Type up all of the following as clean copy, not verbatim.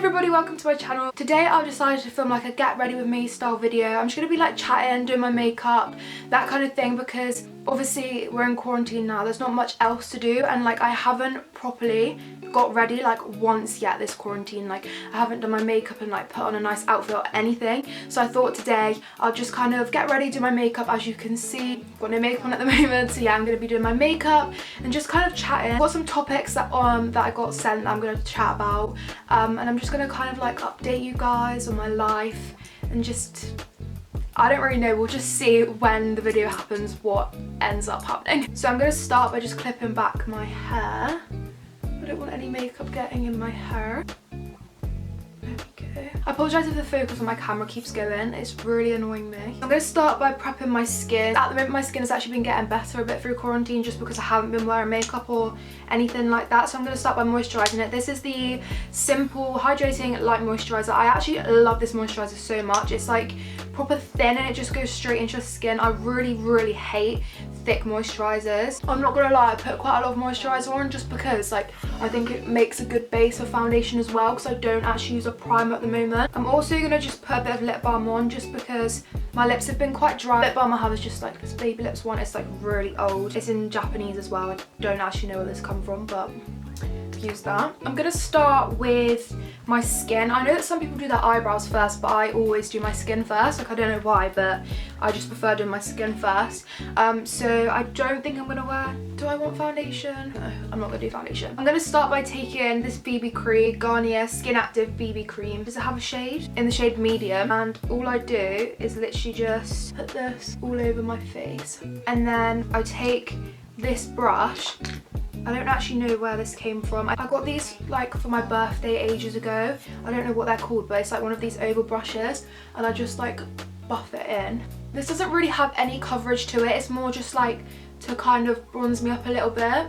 everybody, welcome to my channel. Today I've decided to film like a get ready with me style video. I'm just going to be like chatting, doing my makeup, that kind of thing, because obviously we're in quarantine now. There's not much else to do, and like I haven't properly got ready like once yet this quarantine. Like I haven't done my makeup and like put on a nice outfit or anything. So I thought today I'll just kind of get ready, do my makeup. As you can see, got no makeup on at the moment, so yeah, I'm going to be doing my makeup and just kind of chatting. I've got some topics that I got sent that I'm going to chat about, and I'm just going to kind of like update you guys on my life and just, I don't really know, we'll just see when the video happens what ends up happening. So I'm going to start by just clipping back my hair. I don't want any makeup getting in my hair. There we go. I apologise if the focus on my camera keeps going, it's really annoying me. I'm going to start by prepping my skin. At the moment my skin has actually been getting better a bit through quarantine just because I haven't been wearing makeup or anything like that. So I'm going to start by moisturising it. This is the Simple Hydrating Light Moisturiser. I actually love this moisturiser so much. It's like proper thin and it just goes straight into your skin. I really hate thick moisturisers. I'm not gonna lie, I put quite a lot of moisturiser on just because like I think it makes a good base of foundation as well, because I don't actually use a primer at the moment. I'm also gonna just put a bit of lip balm on just because my lips have been quite dry. Lip balm I have is just like this Baby Lips one. It's like really old. It's in Japanese as well. I don't actually know where this come from, but use that. I'm gonna start with my skin. I know that some people do their eyebrows first, but I always do my skin first. Like I don't know why, but I just prefer doing my skin first. So I don't think I'm gonna wear, do I want foundation? No, I'm not gonna do foundation. I'm gonna start by taking this BB cream, Garnier Skin Active BB cream. Does it have a shade? In the shade medium, and all I do is literally just put this all over my face, and then I take this brush. I don't actually know where this came from. I got these like for my birthday ages ago. I don't know what they're called, but it's like one of these oval brushes, and I just like buff it in. This doesn't really have any coverage to it. It's more just like to kind of bronze me up a little bit,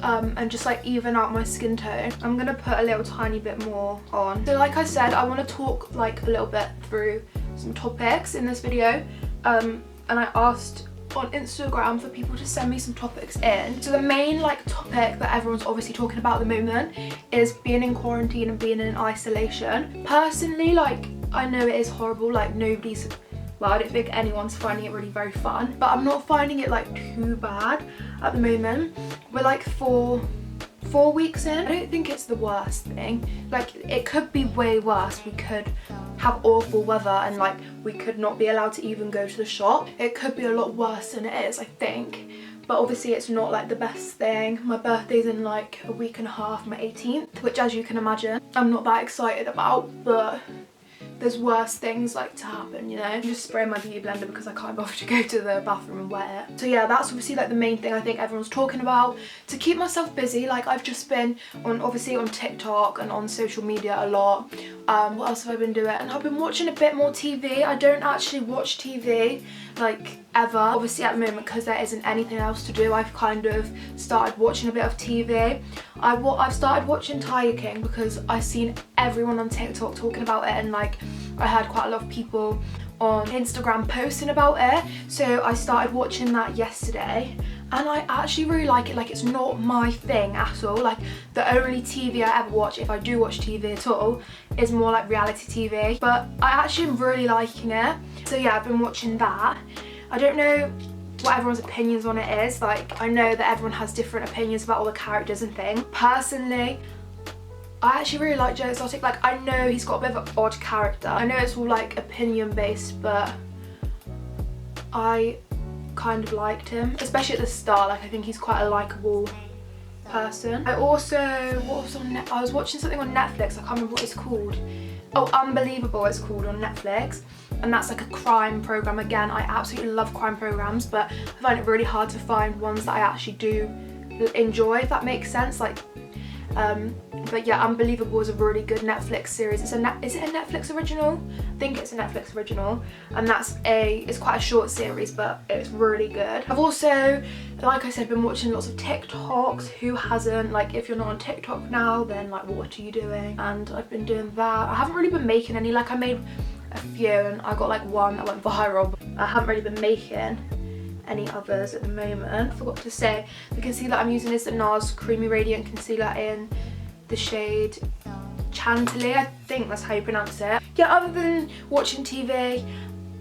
and just like even out my skin tone. I'm gonna put a little tiny bit more on. So like I said, I want to talk like a little bit through some topics in this video, and I asked on Instagram for people to send me some topics in. So the main like topic that everyone's obviously talking about at the moment is being in quarantine and being in isolation. Personally, like I know it is horrible, like nobody's, well, I don't think anyone's finding it really very fun, but I'm not finding it like too bad at the moment. We're like four weeks in. I don't think it's the worst thing. Like it could be way worse. We could have awful weather and like we could not be allowed to even go to the shop. It could be a lot worse than it is, I think, but obviously it's not like the best thing. My birthday's in like a week and a half, my 18th, which as you can imagine I'm not that excited about, but there's worse things like to happen, you know. I'm just spraying my beauty blender because I can't bother to go to the bathroom and wet it. So yeah, that's obviously like the main thing I think everyone's talking about. To keep myself busy, like I've just been obviously on TikTok and on social media a lot. What else have I been doing? And I've been watching a bit more TV. I don't actually watch TV like ever. Obviously at the moment, because there isn't anything else to do, I've kind of started watching a bit of TV. I've started watching Tiger King because I've seen everyone on TikTok talking about it, and like I heard quite a lot of people on Instagram posting about it, so I started watching that yesterday, and I actually really like it. Like it's not my thing at all. Like the only TV I ever watch, if I do watch TV at all, is more like reality TV, but I actually am really liking it. So yeah, I've been watching that. I don't know what everyone's opinions on it is. Like I know that everyone has different opinions about all the characters and things. Personally, I actually really like Joe Exotic. Like I know he's got a bit of an odd character. I know it's all like opinion based, but I kind of liked him, especially at the start. Like I think he's quite a likable person. I also, I was watching something on Netflix, I can't remember what it's called. Oh, Unbelievable it's called, on Netflix, and that's like a crime program. Again, I absolutely love crime programs, but I find it really hard to find ones that I actually do enjoy, if that makes sense. Like but yeah, Unbelievable is a really good Netflix series. Is it a Netflix original? I think it's a Netflix original, and it's quite a short series, but it's really good. I've also, like I said, been watching lots of TikToks. Who hasn't? Like if you're not on TikTok now, then like what are you doing? And I've been doing that. I haven't really been making any. Like I made a few and I got like one that went viral, but I haven't really been making any others at the moment. I forgot to say, the concealer I'm using is the Nars Creamy Radiant Concealer in the shade Chantilly, I think that's how you pronounce it. Yeah, other than watching TV,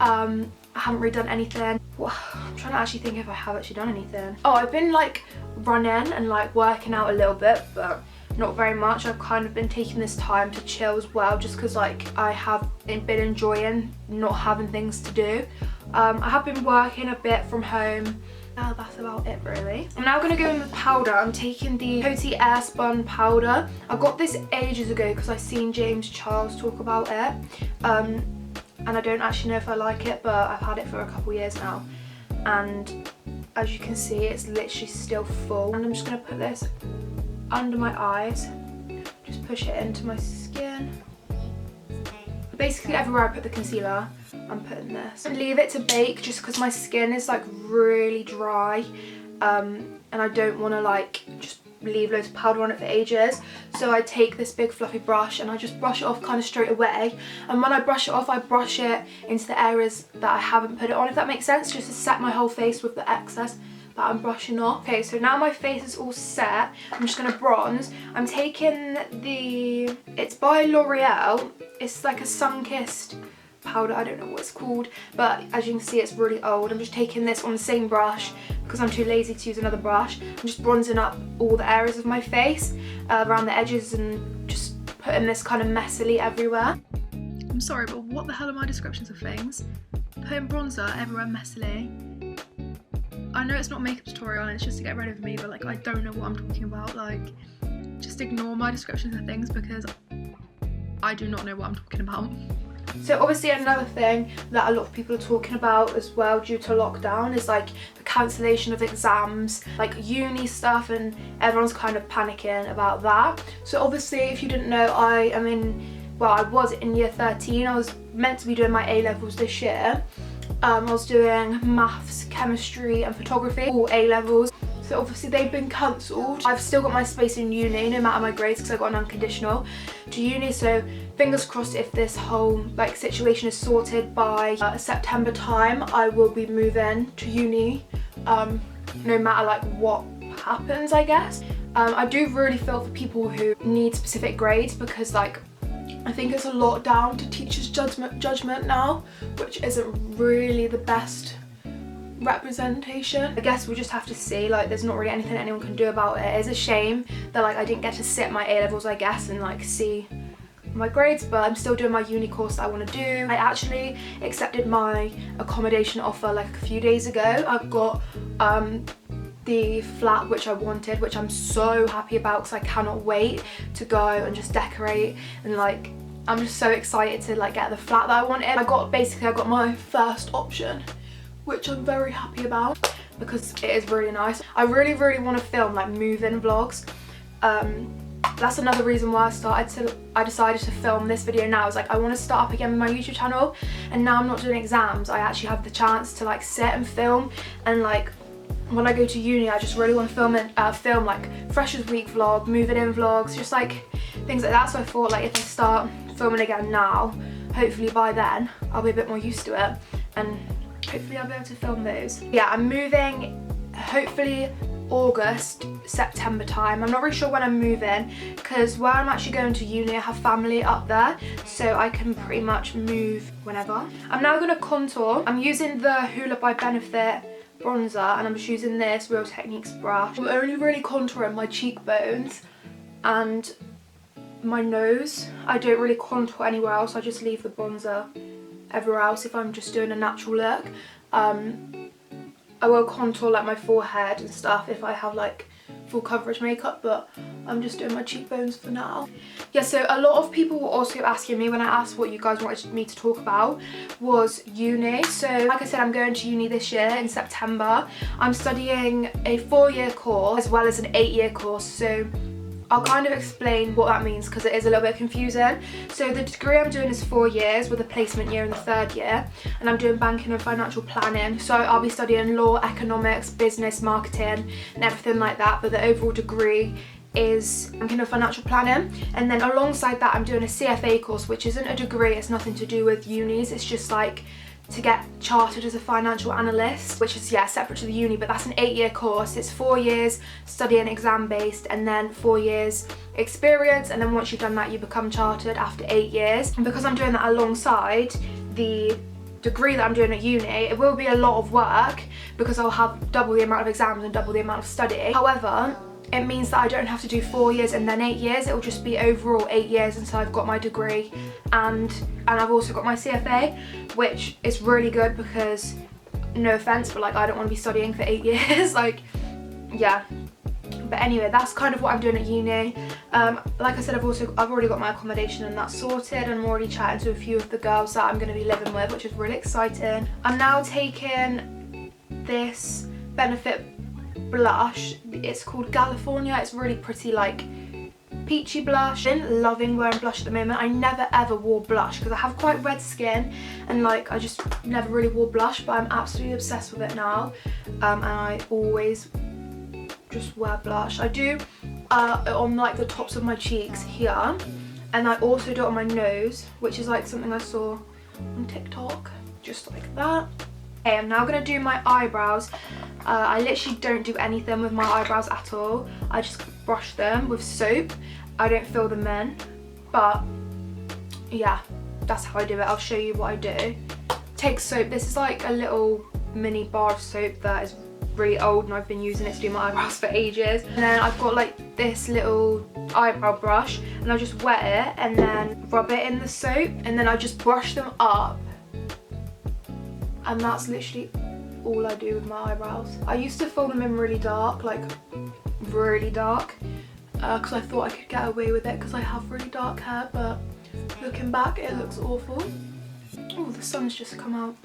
I haven't really done anything. I'm trying to actually think if I have actually done anything. Oh, I've been like running and like working out a little bit, but not very much. I've kind of been taking this time to chill as well, just because like I have been enjoying not having things to do. I have been working a bit from home. That's about it really. I'm now going to go in with powder. I'm taking the Coty Air Spun powder. I got this ages ago because I seen James Charles talk about it. And I don't actually know if I like it, but I've had it for a couple years now. And as you can see, it's literally still full. And I'm just going to put this under my eyes. Just push it into my skin. Basically everywhere I put the concealer, I'm putting this. And leave it to bake just because my skin is like really dry. And I don't want to like just leave loads of powder on it for ages. So I take this big fluffy brush and I just brush it off kind of straight away. And when I brush it off, I brush it into the areas that I haven't put it on, if that makes sense, just to set my whole face with the excess that I'm brushing off. Okay, so now my face is all set. I'm just gonna bronze. I'm taking it's by L'Oreal. It's like a sun-kissed powder, I don't know what it's called, but as you can see, it's really old. I'm just taking this on the same brush because I'm too lazy to use another brush. I'm just bronzing up all the areas of my face, around the edges, and just putting this kind of messily everywhere. I'm sorry, but what the hell are my descriptions of things? Putting bronzer everywhere messily. I know it's not a makeup tutorial and it's just to get rid of me, but like I don't know what I'm talking about. Like, just ignore my descriptions of things because I do not know what I'm talking about. So obviously another thing that a lot of people are talking about as well due to lockdown is like the cancellation of exams, like uni stuff, and everyone's kind of panicking about that. So obviously, if you didn't know, I was in year 13. I was meant to be doing my A-levels this year. I was doing maths, chemistry and photography, all A-levels. So obviously they've been cancelled. I've still got my space in uni no matter my grades because I got an unconditional to uni. So fingers crossed, if this whole like situation is sorted by September time, I will be moving to uni no matter like what happens, I guess. I do really feel for people who need specific grades because like I think it's a lot down to teachers' judgment now, which isn't really the best representation. I guess we just have to see, like there's not really anything anyone can do about it. It's a shame that like I didn't get to sit my A-levels, I guess, and like see my grades, but I'm still doing my uni course that I want to do. I actually accepted my accommodation offer like a few days ago. I've got the flat which I wanted, which I'm so happy about because I cannot wait to go and just decorate, and like I'm just so excited to like get the flat that I wanted. I got my first option, which I'm very happy about because it is really nice. I really want to film like move-in vlogs. That's another reason why I decided to film this video now. Is like I want to start up again with my YouTube channel, and now I'm not doing exams. I actually have the chance to like sit and film, and like when I go to uni, I just really want to film like Freshers Week vlog, moving in vlogs, just like things like that. So I thought like if I start filming again now, hopefully by then I'll be a bit more used to it, and hopefully I'll be able to film those. Yeah, I'm moving hopefully August, September time. I'm not really sure when I'm moving because where I'm actually going to uni, I have family up there, so I can pretty much move whenever. I'm now going to contour. I'm using the Hoola by Benefit bronzer, and I'm just using this Real Techniques brush. I'm only really contouring my cheekbones and my nose. I don't really contour anywhere else. I just leave the bronzer everywhere else if I'm just doing a natural look. I will contour like my forehead and stuff if I have like full coverage makeup, but I'm just doing my cheekbones for now. Yeah, so a lot of people were also asking me when I asked what you guys wanted me to talk about was uni. So like I said, I'm going to uni this year in September. I'm studying a 4-year course as well as an 8-year course, so I'll kind of explain what that means because it is a little bit confusing. So the degree I'm doing is 4 years with a placement year in the 3rd year, and I'm doing banking and financial planning. So I'll be studying law, economics, business, marketing and everything like that, but the overall degree is banking and financial planning. And then alongside that, I'm doing a CFA course, which isn't a degree. It's nothing to do with unis. It's just like to get chartered as a financial analyst, which is, yeah, separate to the uni, but that's an 8-year course. It's 4 years studying exam based and then 4 years experience, and then once you've done that you become chartered after 8 years. And because I'm doing that alongside the degree that I'm doing at uni, it will be a lot of work because I'll have double the amount of exams and double the amount of study. However, it means that I don't have to do 4 years and then 8 years. It will just be overall 8 years until I've got my degree, and I've also got my CFA, which is really good because, no offense, but like I don't want to be studying for 8 years. Like, yeah. But anyway, that's kind of what I'm doing at uni. Like I said, I've already got my accommodation and that's sorted, and I'm already chatting to a few of the girls that I'm going to be living with, which is really exciting. I'm now taking this Benefit blush. It's called California. It's really pretty, like peachy blush. I'm loving wearing blush at the moment. I never ever wore blush because I have quite red skin and like I just never really wore blush, but I'm absolutely obsessed with it now, and I always just wear blush. I do on like the tops of my cheeks here, and I also do it on my nose, which is like something I saw on TikTok, just like that. Okay, I'm now going to do my eyebrows. I literally don't do anything with my eyebrows at all. I just brush them with soap. I don't fill them in, but yeah, that's how I do it. I'll show you what I do. Take soap. This is like a little mini bar of soap that is really old and I've been using it to do my eyebrows for ages. And then I've got like this little eyebrow brush, and I just wet it and then rub it in the soap, and then I just brush them up. And that's literally all I do with my eyebrows. I used to fill them in really dark, like really dark, because I thought I could get away with it because I have really dark hair, but looking back it looks awful. Oh, the sun's just come out.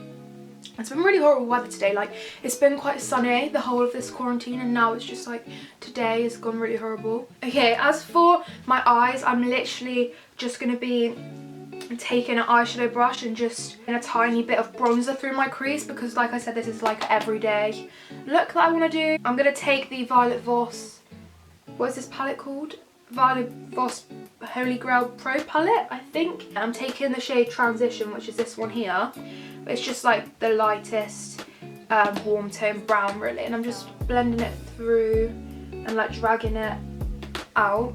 It's been really horrible weather today. Like, it's been quite sunny the whole of this quarantine, and now it's just like today has gone really horrible. Okay, as for my eyes, I'm literally just going to be taking an eyeshadow brush and just in a tiny bit of bronzer through my crease, because like I said, this is like everyday look that I want to do. I'm going to take the Violet Voss, what is this palette called? Violet Voss Holy Grail Pro palette, I think. I'm taking the shade Transition, which is this one here. It's just like the lightest warm tone brown really, and I'm just blending it through and like dragging it out.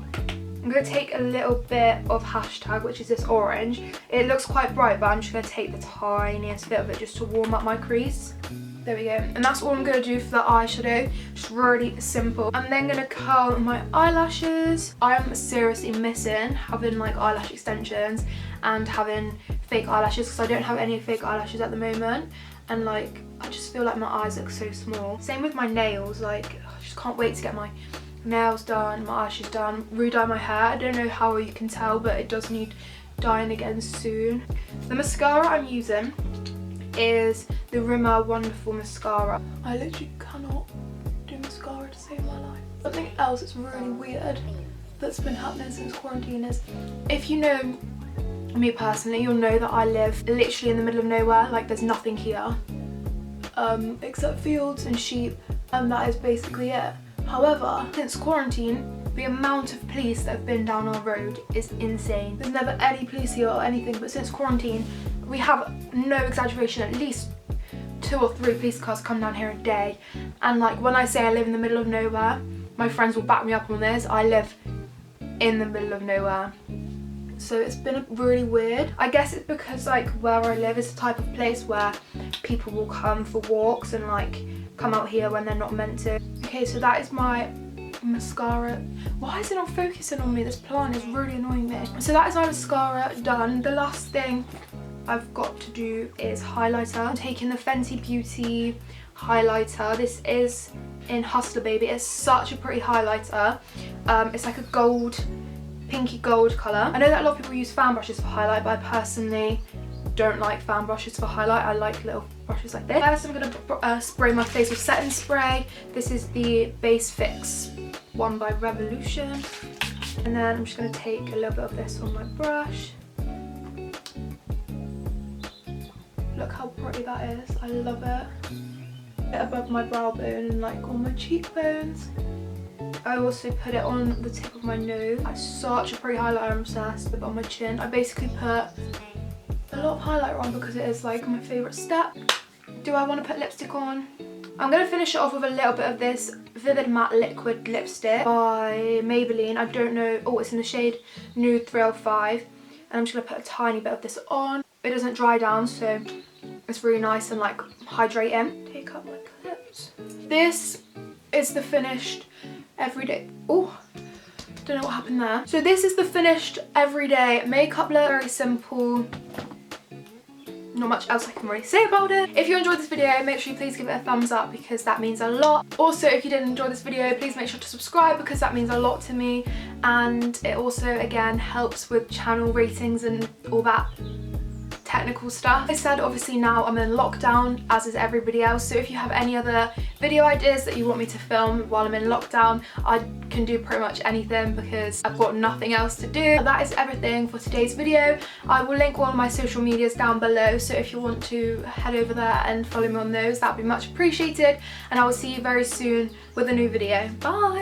I'm going to take a little bit of Hashtag, which is this orange. It looks quite bright, but I'm just going to take the tiniest bit of it just to warm up my crease. There we go. And that's all I'm going to do for the eyeshadow. Just really simple. I'm then going to curl my eyelashes. I'm seriously missing having like eyelash extensions and having fake eyelashes, because I don't have any fake eyelashes at the moment. And like, I just feel like my eyes look so small. Same with my nails. Like, I just can't wait to get my nails done, my eyelashes done, re-dye my hair. I don't know how you can tell, but it does need dyeing again soon. The mascara I'm using is the Rimmel Wonderful Mascara. I literally cannot do mascara to save my life. Something else that's really weird that's been happening since quarantine is, if you know me personally, you'll know that I live literally in the middle of nowhere. Like, there's nothing here except fields and sheep, and that is basically it. However, since quarantine, the amount of police that have been down our road is insane. There's never any police here or anything, but since quarantine, we have, no exaggeration, at least 2 or 3 police cars come down here a day. And like, when I say I live in the middle of nowhere, my friends will back me up on this. I live in the middle of nowhere. So it's been really weird. I guess it's because like where I live is the type of place where people will come for walks and like come out here when they're not meant to. Okay, so that is my mascara. Why is it not focusing on me? This plant is really annoying me. So that is my mascara done. The last thing I've got to do is highlighter. I'm taking the Fenty Beauty highlighter. This is in Hustler Baby. It's such a pretty highlighter. It's like a gold, pinky gold colour. I know that a lot of people use fan brushes for highlight, but I personally don't like fan brushes for highlight. I like little brushes like this. First I'm going to spray my face with setting spray. This is the Base Fix one by Revolution. And then I'm just going to take a little bit of this on my brush. Look how pretty that is. I love it. Bit above my brow bone and like on my cheekbones. I also put it on the tip of my nose. It's such a pretty highlighter, I'm obsessed. But on my chin, I basically put a lot of highlighter on because it is like my favourite step. Do I want to put lipstick on? I'm going to finish it off with a little bit of this Vivid Matte Liquid Lipstick by Maybelline. I don't know. Oh, it's in the shade Nude 305. And I'm just going to put a tiny bit of this on. It doesn't dry down, so it's really nice and like hydrating. Take up my clips. This is the finished everyday. Oh, don't know what happened there. So this is the finished everyday makeup look. Very simple. Not much else I can really say about it. If you enjoyed this video, make sure you please give it a thumbs up because that means a lot. Also, if you did enjoy this video, please make sure to subscribe because that means a lot to me. And it also, again, helps with channel ratings and all that technical stuff. Like I said, obviously now I'm in lockdown, as is everybody else, so if you have any other video ideas that you want me to film while I'm in lockdown, I can do pretty much anything because I've got nothing else to do. That is everything for today's video. I will link all of my social medias down below, so if you want to head over there and follow me on those, that would be much appreciated, and I will see you very soon with a new video. Bye!